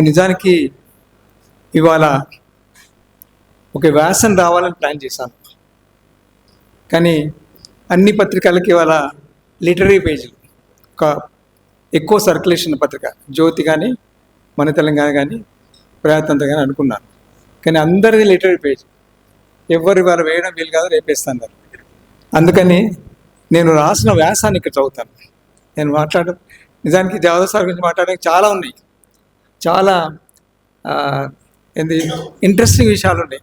నిజానికి ఇవాళ ఒక వ్యాసం రావాలని ప్లాన్ చేశాను, కానీ అన్ని పత్రికలకి ఇవాళ లిటరీ పేజీలు, ఒక ఎక్కువ సర్క్యులేషన్ పత్రిక జ్యోతి కానీ మన తెలంగాణ కానీ ప్రయత్నంతో కానీ అనుకున్నాను. కానీ అందరిది లిటరీ పేజ్, ఎవరు ఇవాళ వేయడం వీలు కాదు, రేపేస్తాను. అందుకని నేను రాసిన వ్యాసాన్ని ఇక్కడ చదువుతాను. నేను నిజానికి జాదవ్ సార్ గురించి మాట్లాడడానికి చాలా ఉన్నాయి, చాలా ఇంట్రెస్టింగ్ విషయాలు ఉన్నాయి.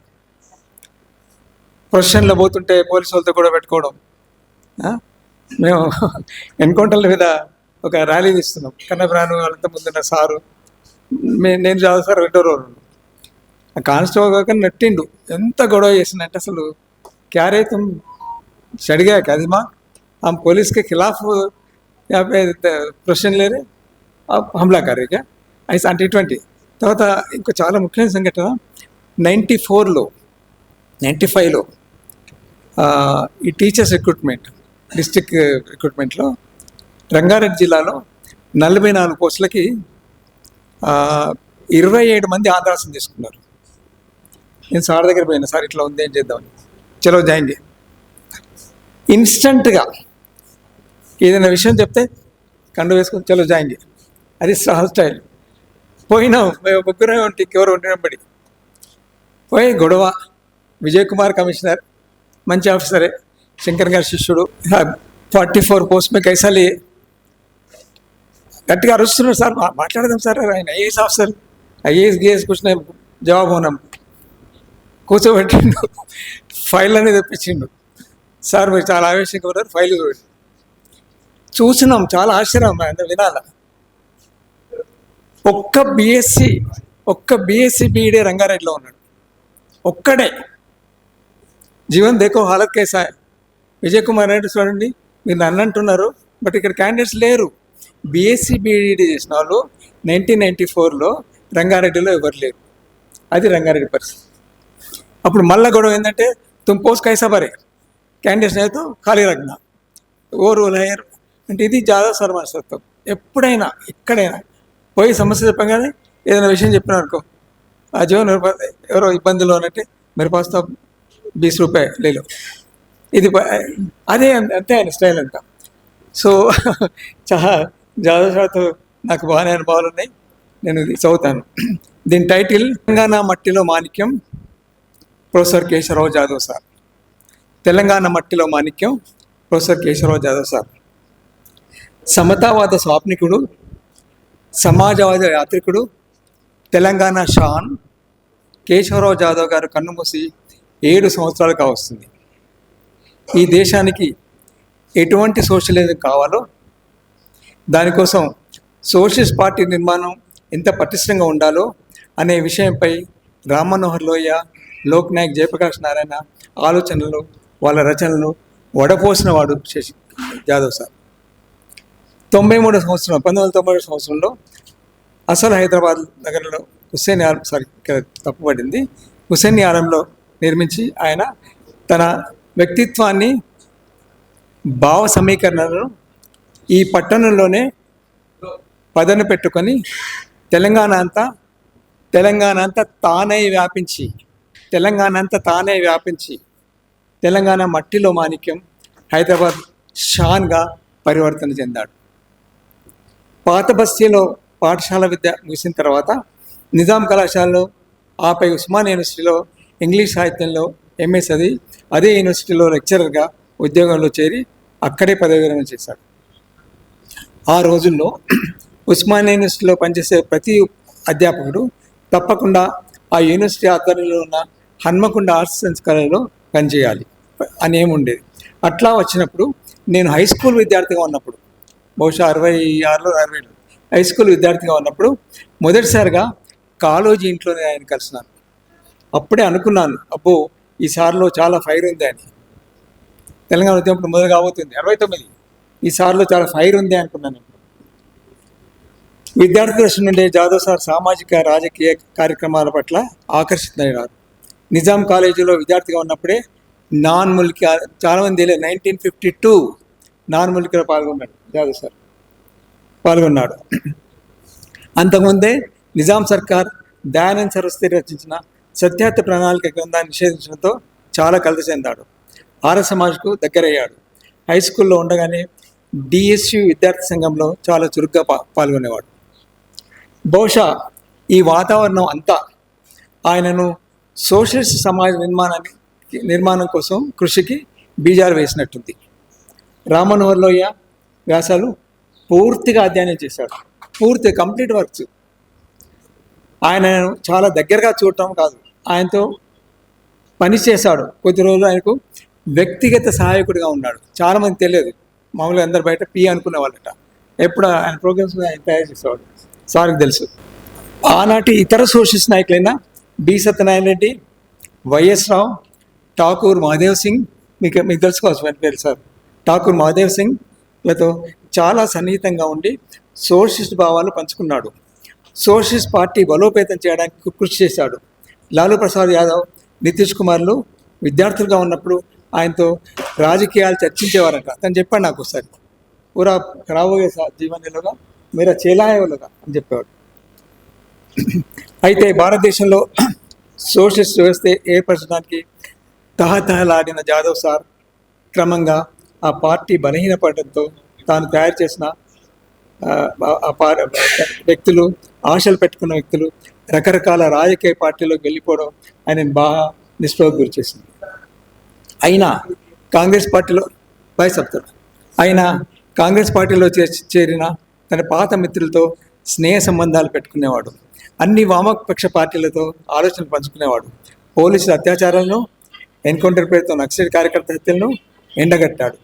ప్రొఫెషన్లో పోతుంటే పోలీసు వాళ్ళతో కూడా పెట్టుకోవడం. మేము ఎన్కౌంటర్ల మీద ఒక ర్యాలీ తీస్తున్నాం, కన్నప్రాణు వాళ్ళంతా ముందున్న సారు, నేను జాదవ్ సార్ రెండో రోజు ఆ కానిస్టేబుల్ కాక నెట్టిండు. ఎంత గొడవ చేసిందంటే అసలు క్యారే తుమ్ చడిగా కదిమా हम पुलिस के खिलाफ यहाँ पे प्रश्न ले रहे, आप हमला कर रहे क्या, ऐसा 2020. తర్వాత ఇంకో చాలా ముఖ్యమైన సంఘటన 94లో 95లో ఈ టీచర్స్ రిక్రూట్మెంట్, డిస్ట్రిక్ట్ రిక్రూట్మెంట్లో రంగారెడ్డి జిల్లాలో 44 పోస్టులకి 27 మంది ఆంధ్రాసం తీసుకున్నారు. నేను సార్ దగ్గర పోయినా, సార్ ఇట్లా ఉంది ఏం చేద్దామని, చలో జాయిన్. ఇన్స్టంట్గా ఏదైనా విషయం చెప్తే కండు వేసుకొని చలో జాయిన్. అది సార్ స్టైల్. పోయినాం, మేము ముగ్గురే ఉంటే ఎవరు ఉండినప్పటి పోయి గొడవ. విజయ్ కుమార్ కమిషనర్ మంచి ఆఫీసరే, శంకర్ గారి శిష్యుడు. 44 పోస్ట్ మే కైసాలి గట్టిగా అరుస్తున్నారు. సార్ మాట్లాడదాం సార్, ఆయన ఐఏఎస్ ఆఫీసర్, ఐఏఎస్ గేఎస్ కూర్చున్న జవాబు ఉన్నాం. కూర్చోబెట్టిండు, ఫైల్ అనేది తెప్పించిండు. సార్ మీరు చాలా ఆవేశంగా ఉన్నారు, ఫైల్ చూసినాం, చాలా ఆశ్చర్యం అంటే వినాల. ఒక్క బీఎస్సీ బీఈడీ రంగారెడ్డిలో ఉన్నాడు, ఒక్కడే. జీవన్ దేకో హాలత్ కేసా. విజయ్ కుమార్ రెడ్డి చూడండి, మీరు నన్ను అంటున్నారు, బట్ ఇక్కడ క్యాండిడేట్స్ లేరు. బీఎస్సీ బీఈడీ చేసిన వాళ్ళు 1994లో రంగారెడ్డిలో ఎవరు లేరు. అది రంగారెడ్డి పరిస్థితి. అప్పుడు మళ్ళా గొడవ ఏంటంటే తుమ్ పోస్ట్ కైసా భరే, క్యాండిడేట్స్ అయితే ఖాళీ రగ్న ఓ రూల్ హైయర్ అంటే. ఇది జాదవ్ సార్ మనస్తత్వం. ఎప్పుడైనా ఎక్కడైనా పోయి సమస్య చెప్పగానే ఏదైనా విషయం చెప్పినా అనుకో, ఆ జీవన్ ఎవరో ఇబ్బందులు అన్నట్టే మీరు పాస్తా 20 రూపాయలు లేలో, ఇది అదే అంతే ఆయన స్టైల్ అంతా. సో చాలా జాదవ్ సార్తో నాకు బాగానే అనుభవాలు ఉన్నాయి. నేను ఇది చదువుతాను. దీని టైటిల్ తెలంగాణ మట్టిలో మాణిక్యం, ప్రొఫెసర్ కేశవరావు జాదవ్ సార్. తెలంగాణ మట్టిలో మాణిక్యం, ప్రొఫెసర్ కేశవరావు జాదవ్ సార్. సమతావాద స్వాప్నికుడు, సమాజవాద యాత్రికుడు, తెలంగాణ షాన్ కేశవరావు జాదవ్ గారు కన్నుమూసి 7 సంవత్సరాలు కావస్తుంది. ఈ దేశానికి ఎటువంటి సోషలిజం కావాలో, దానికోసం సోషలిస్ట్ పార్టీ నిర్మాణం ఎంత పటిష్టంగా ఉండాలో అనే విషయంపై రామ్ మనోహర్ లోహియ, లోక్ నాయక్, జయప్రకాష్ నారాయణ ఆలోచనలు, వాళ్ళ రచనలు వడపోసిన వాడు జాదవ్ సార్. 1993 సంవత్సరంలో అసలు హైదరాబాద్ నగరంలో హుస్సేన్ ఆలంలో నిర్మించి ఆయన తన వ్యక్తిత్వాన్ని, భావ సమీకరణలను ఈ పట్టణంలోనే పదను పెట్టుకొని తెలంగాణ అంతా తానే వ్యాపించి తెలంగాణ మట్టిలో మాణిక్యం, హైదరాబాద్ షాన్గా పరివర్తన చెందాడు. పాత బస్తీలో పాఠశాల విద్య ముగిసిన తర్వాత నిజాం కళాశాలలో, ఆపై ఉస్మానియా యూనివర్సిటీలో ఇంగ్లీష్ సాహిత్యంలో ఎంఏ చదివి అదే యూనివర్సిటీలో లెక్చరర్గా ఉద్యోగంలో చేరి అక్కడే పదవి విరమణ చేశాడు. ఆ రోజుల్లో ఉస్మానియా యూనివర్సిటీలో పనిచేసే ప్రతి అధ్యాపకుడు తప్పకుండా ఆ యూనివర్సిటీ ఆధ్వర్యంలో ఉన్న హన్మకొండ ఆర్ట్స్ సైన్స్ కాలేజీలో పనిచేయాలి అని ఏముండేది. అట్లా వచ్చినప్పుడు నేను హై స్కూల్ విద్యార్థిగా ఉన్నప్పుడు, బహుశా 66లో 67లో హై స్కూల్ విద్యార్థిగా ఉన్నప్పుడు మొదటిసారిగా కాళోజీ ఇంట్లోనే ఆయన కలిసినాను. అప్పుడే అనుకున్నాను, అబ్బో ఈ సార్లో చాలా ఫైర్ ఉంది అని. తెలంగాణ ఉద్యమం మొదలు కాబోతుంది 69, ఈ సార్లో చాలా ఫైర్ ఉంది అనుకున్నాను. విద్యార్థి దశ నుండే జాదవ్ సార్ సామాజిక రాజకీయ కార్యక్రమాల పట్ల ఆకర్షితులైనారు. నిజాం కాలేజీలో విద్యార్థిగా ఉన్నప్పుడే నాన్ ముల్కీ, చాలామంది 1952 నాన్ ముల్కీలో పాల్గొన్నాడు జాదవ్ సార్. అంతకుముందే నిజాం సర్కార్ దయానంద్ సరస్వతి రచించిన సత్యార్థ ప్రణాళిక గ్రంథాన్ని నిషేధించడంతో చాలా కలత చెందాడు. ఆర్య సమాజ్కు దగ్గరయ్యాడు. హై స్కూల్లో ఉండగానే డిఎస్యు విద్యార్థి సంఘంలో చాలా చురుగ్గా పాల్గొనేవాడు. బహుశా ఈ వాతావరణం అంతా ఆయనను సోషలిస్ట్ సమాజ నిర్మాణం కోసం కృషికి బీజాలు వేసినట్టుంది. రామ్మనోహర్ లోహియ వ్యాసాలు పూర్తిగా అధ్యయనం చేశాడు. Complete works. ఆయనను చాలా దగ్గరగా చూడటం కాదు, ఆయనతో పనిచేశాడు. కొద్ది రోజులు ఆయనకు వ్యక్తిగత సహాయకుడిగా ఉన్నాడు. చాలామంది తెలియదు, మామూలుగా అందరు బయట అనుకునే వాళ్ళట. ఎప్పుడు ఆయన ప్రోగ్రామ్స్ ఆయన తయారు చేసేవాడు. సార్కి తెలుసు. ఆనాటి ఇతర సోషలిస్ట్ నాయకులైన బి సత్యనారాయణ రెడ్డి, వైఎస్ రావు, ఠాకూర్ మహాదేవ్ సింగ్, మీకు తెలుసుకోవచ్చు ఆయన పేరు సార్, ఠాకూర్ మహాదేవ్ సింగ్లతో చాలా సన్నిహితంగా ఉండి సోషలిస్ట్ భావాలు పంచుకున్నాడు. సోషలిస్ట్ పార్టీ బలోపేతం చేయడానికి కృషి చేశాడు. లాలూ ప్రసాద్ యాదవ్, నితీష్ కుమార్లు విద్యార్థులుగా ఉన్నప్పుడు ఆయనతో రాజకీయాలు చర్చించేవారంట. తను చెప్పాడు నాకు ఒకసారి, పూరా ఖరాబోగే జీవనంలోగా మీరా చేలాయోలుగా అని చెప్పేవాడు. అయితే భారతదేశంలో సోషలిస్ట్ వ్యవస్థ ఏర్పరచడానికి తహతహలాడిన జాదవ్ సార్ క్రమంగా ఆ పార్టీ బలహీనపడడంతో తాను తయారు చేసిన వ్యక్తులు, ఆశలు పెట్టుకున్న వ్యక్తులు రకరకాల రాజకీయ పార్టీలోకి వెళ్ళిపోవడం ఆయనను బాగా నిస్పృహకు గురి చేసింది. అయినా కాంగ్రెస్ పార్టీలో చేరిన తన పాత మిత్రులతో స్నేహ సంబంధాలు పెట్టుకునేవాడు. అన్ని వామపక్ష పార్టీలతో ఆలోచనలు పంచుకునేవాడు. పోలీసుల అత్యాచారాలను, ఎన్కౌంటర్ పేరుతో నక్సలైట్ కార్యకర్త హత్యలను ఎండగట్టాడు.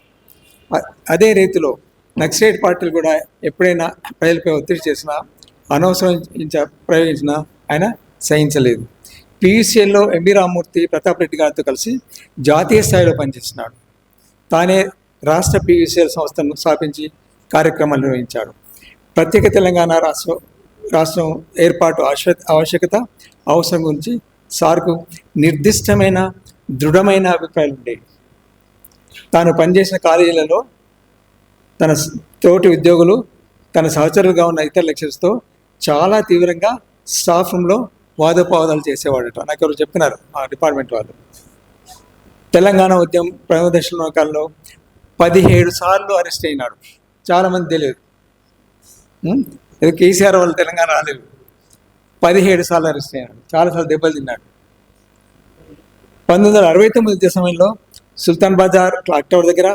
అదే రీతిలో నక్సలైట్ పార్టీలు కూడా ఎప్పుడైనా ప్రజలపై ఒత్తిడి చేసినా, అనవసరం ప్రయోగించినా ఆయన సహించలేదు. పియూసీఎల్లో ఎంబి రామ్మూర్తి, ప్రతాప్ రెడ్డి గారితో కలిసి జాతీయ స్థాయిలో పనిచేస్తున్నాడు. తానే రాష్ట్ర పియూసీఎల్ సంస్థను స్థాపించి కార్యక్రమాలు నిర్వహించాడు. ప్రత్యేక తెలంగాణ రాష్ట్రం ఏర్పాటు ఆవశ్యకత, అవసరం గురించి సార్కు నిర్దిష్టమైన దృఢమైన అభిప్రాయాలు ఉండేవి. తాను పనిచేసిన కాలేజీలలో తన తోటి ఉద్యోగులు, తన సహచరులుగా ఉన్న ఇతర లెక్చరర్స్తో చాలా తీవ్రంగా స్టాఫ్ రూమ్లో వాదోపవాదాలు చేసేవాడట. నాకు ఎవరు చెప్పినారు, మా డిపార్ట్మెంట్ వాళ్ళు. తెలంగాణ ఉద్యమం ప్రథమ కాలంలో 17 సార్లు అరెస్ట్ అయినాడు. చాలామంది తెలియదు. కేసీఆర్ వాళ్ళు తెలంగాణ రాలేదు, 17 సార్లు అరెస్ట్ అయినాడు, చాలాసార్లు దెబ్బలు తిన్నాడు. 1969 సమయంలో సుల్తాన్ బజార్ క్లాక్ టవర్ దగ్గర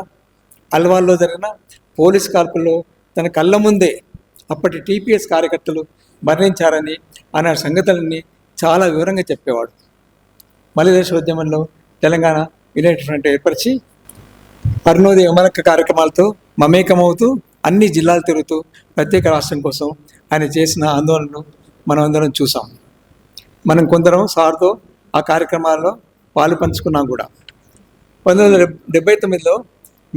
అల్వాల్లో జరిగిన పోలీస్ కాల్పుల్లో తన కళ్ళ ముందే అప్పటి టీపీఎస్ కార్యకర్తలు మరణించారని అనే సంగతులన్నీ చాలా వివరంగా చెప్పేవాడు. మలిదశ ఉద్యమంలో తెలంగాణ యునైటెడ్ ఫ్రంట్ ఏర్పరిచి అరుణోదయ అమరక కార్యక్రమాలతో మమేకమవుతూ అన్ని జిల్లాలు తిరుగుతూ ప్రత్యేక రాష్ట్రం కోసం ఆయన చేసిన ఆందోళనను మనం అందరం చూసాం. మనం కొందరం సార్తో ఆ కార్యక్రమాల్లో పాలు పంచుకున్నాం కూడా. 1979లో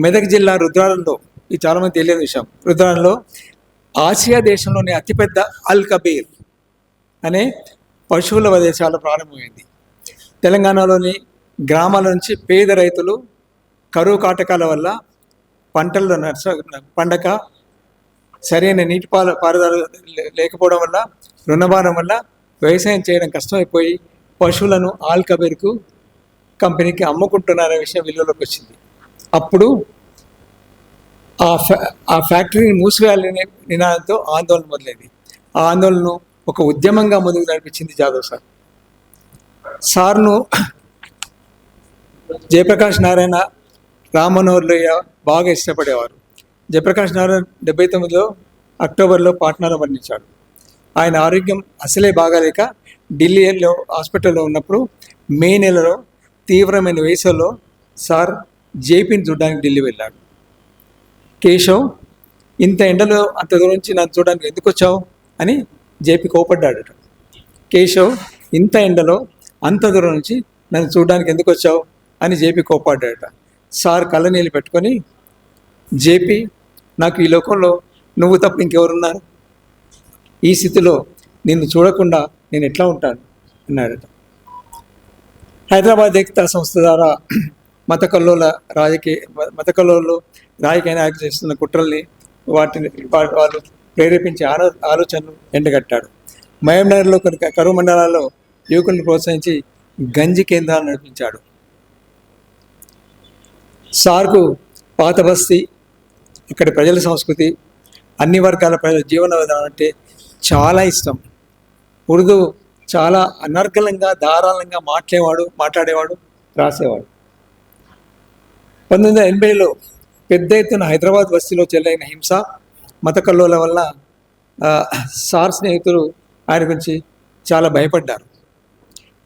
మెదక్ జిల్లా రుద్రారంలో, ఇది చాలామంది తెలియని విషయం, రుద్రారంలో ఆసియా దేశంలోని అతిపెద్ద అల్ కబీర్ అనే పశువుల వధశాల ప్రారంభమైంది. తెలంగాణలోని గ్రామాల నుంచి పేద రైతులు కరువు కాటకాల వల్ల పంటల్లో పండక, సరైన నీటి పారుదల లేకపోవడం వల్ల, రుణభారం వల్ల వ్యవసాయం చేయడం కష్టమైపోయి పశువులను ఆల్ కబీర్కు కంపెనీకి అమ్ముకుంటున్నారనే విషయం వెలుగులోకి వచ్చింది. అప్పుడు ఆ ఫ్యాక్టరీని మూసివేయాలనే నినాదంతో ఆందోళన మొదలైంది. ఆ ఆందోళనను ఒక ఉద్యమంగా ముందుకు నడిపించింది జాదవ్ సార్. సార్ను జయప్రకాష్ నారాయణ, రామ్మనోహర్ లోహియ బాగా ఇష్టపడేవారు. జయప్రకాష్ నారాయణ 79లో అక్టోబర్లో పాట్నాలో మరణించాడు. ఆయన ఆరోగ్యం అసలే బాగాలేక ఢిల్లీలో హాస్పిటల్లో ఉన్నప్పుడు మే నెలలో తీవ్రమైన వేసవిలో సార్ జేపీని చూడడానికి ఢిల్లీ వెళ్ళాడు. కేశవ్, ఇంత ఎండలో అంత దూరం నుంచి నన్ను చూడడానికి ఎందుకు వచ్చావు అని జేపీ కోపడ్డాడట. కేశవ్, ఇంత ఎండలో అంత దూరం నుంచి నన్ను చూడడానికి ఎందుకు వచ్చావు అని జేపీ కోపడ్డాడట. సార్ కళ్ళనీళ్ళు పెట్టుకొని, జేపీ, నాకు ఈ లోకంలో నువ్వు తప్ప ఇంకెవరున్నారు? ఈ స్థితిలో నిన్ను చూడకుండా నేను ఎట్లా ఉంటాను అన్నాడట. హైదరాబాద్ ఏకతా సంస్థ ద్వారా మత కల్లోల రాజకీయ నాయకులు చేస్తున్న కుట్రల్ని వాళ్ళు ప్రేరేపించే ఆలోచనలు ఎండగట్టాడు. మహబూబ్నగర్లో కొన్ని కరువు మండలాల్లో యువకులను ప్రోత్సహించి గంజి కేంద్రాలు నడిపించాడు. సార్కు పాత బస్తీ, ఇక్కడి ప్రజల సంస్కృతి, అన్ని వర్గాల ప్రజల జీవన విధానం అంటే చాలా ఇష్టం. ఉర్దూ చాలా అనర్గళంగా ధారాళంగా మాట్లాడేవాడు, రాసేవాడు. 1980లో పెద్ద ఎత్తున హైదరాబాద్ బస్తీలో చెలైన హింస, మత కల్లోల వల్ల సార్ స్నేహితులు ఆయన గురించి చాలా భయపడ్డారు.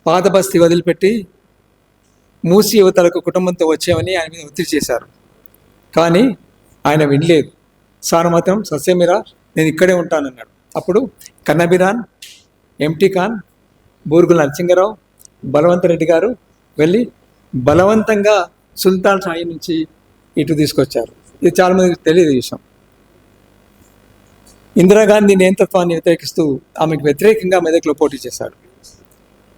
పాత బస్తీ వదిలిపెట్టి మూసి యువతలకు కుటుంబంతో వచ్చామని ఆయన మీద ఒత్తిడి చేశారు. కానీ ఆయన వినలేదు. సార్ మాత్రం సస్యమిరా నేను ఇక్కడే ఉంటానన్నాడు. అప్పుడు కన్నబిరాన్, ఎంటీ ఖాన్, బూరుగుల నరసింగరావు, బలవంతరెడ్డి గారు వెళ్ళి బలవంతంగా సుల్తాన్ సాయి నుంచి ఇటు తీసుకొచ్చారు. ఇది చాలామందికి తెలియదు ఈ విషయం. ఇందిరాగాంధీ నియంతృత్వాన్ని వ్యతిరేకిస్తూ ఆమెకు వ్యతిరేకంగా మెదక్లో పోటీ చేశాడు.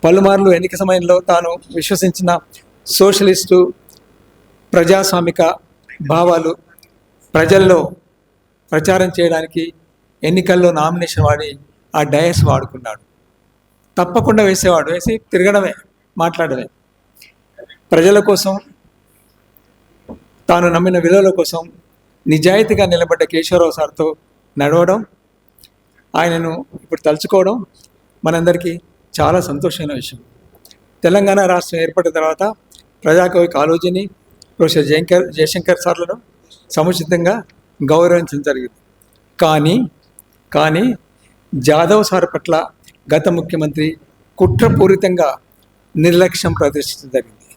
పలుమార్లు ఎన్నిక సమయంలో తాను విశ్వసించిన సోషలిస్టు ప్రజాస్వామిక భావాలు ప్రజల్లో ప్రచారం చేయడానికి ఎన్నికల్లో నామినేషన్ వాడి ఆ డయస్ వాడుకున్నాడు. తప్పకుండా వేసి తిరగడమే, మాట్లాడమే. ప్రజల కోసం, తాను నమ్మిన విలువల కోసం నిజాయితీగా నిలబడ్డ కేశవరావు సార్తో నడవడం, ఆయనను ఇప్పుడు తలుచుకోవడం మనందరికీ చాలా సంతోషమైన విషయం. తెలంగాణ రాష్ట్రం ఏర్పడిన తర్వాత ప్రజాకవి కాళోజీని, ప్రొఫెసర్ జయశంకర్ సార్లను సముచితంగా గౌరవించడం జరిగింది. కానీ జాదవ్ సార్ పట్ల గత ముఖ్యమంత్రి కుట్రపూరితంగా నిర్లక్ష్యం ప్రదర్శించడం జరిగింది.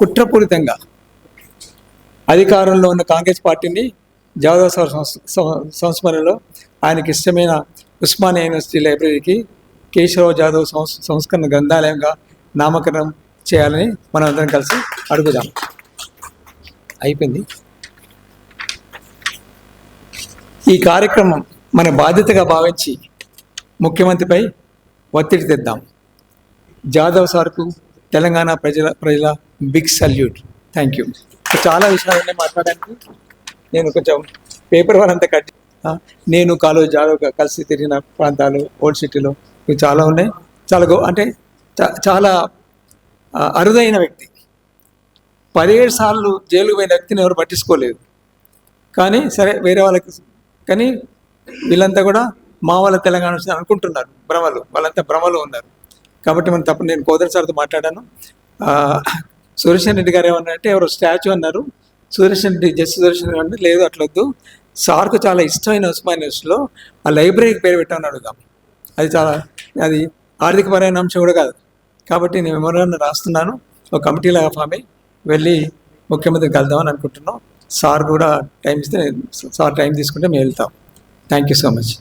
కుట్రపూరితంగా అధికారంలో ఉన్న కాంగ్రెస్ పార్టీని జాదవ్ సార్ సంస్మరణలో ఆయనకి ఇష్టమైన ఉస్మానియా యూనివర్సిటీ లైబ్రరీకి కేశవరావు జాదవ్ సంస్కరణ గ్రంథాలయంగా నామకరణం చేయాలని మనం అందరం కలిసి అడుగుదాం. అయిపోయింది. ఈ కార్యక్రమం మన బాధ్యతగా భావించి ముఖ్యమంత్రిపై ఒత్తిడి తెద్దాం. జాదవ్ సార్కు తెలంగాణ ప్రజల బిగ్ సల్యూట్. Thank you. చాలా విషయాలన్నీ మాట్లాడడానికి నేను కొంచెం పేపర్ వాళ్ళంతా కట్టి, నేను కాలేజ్ జాదవ్ కలిసి తిరిగిన ప్రాంతాలు ఓల్డ్ సిటీలో ఇవి చాలా ఉన్నాయి. చాలా అరుదైన వ్యక్తి. 17 సార్లు జైలుకు పోయిన వ్యక్తిని ఎవరు పట్టించుకోలేదు. కానీ సరే వేరే వాళ్ళకి, కానీ వీళ్ళంతా కూడా మా వాళ్ళ తెలంగాణ అనుకుంటున్నారు. వాళ్ళంతా భ్రమలో ఉన్నారు. కాబట్టి మనం తప్ప, నేను కోదర్ సార్తో మాట్లాడాను. సురేష్ రెడ్డి గారు ఏమన్నారంటే ఎవరో స్టాచ్యూ అన్నారు. సురేష్ రెడ్డి అంటే లేదు, అట్లొద్దు, సార్కు చాలా ఇష్టమైన ఉస్మానియా యూనివర్సిటీలో ఆ లైబ్రరీకి పేరు పెట్టామని అడుగుదాం. అది ఆర్థికపరమైన అంశం కూడా కాదు. కాబట్టి నేను మెమోరాండం రాస్తున్నాను. ఒక కమిటీలాగా ఫామ్ అయ్యి వెళ్ళి ముఖ్యమంత్రికి కలుద్దామని అనుకుంటున్నాం. సార్ కూడా టైం ఇస్తే, సార్ టైం తీసుకుంటే మేము వెళ్తాం. Thank you so much.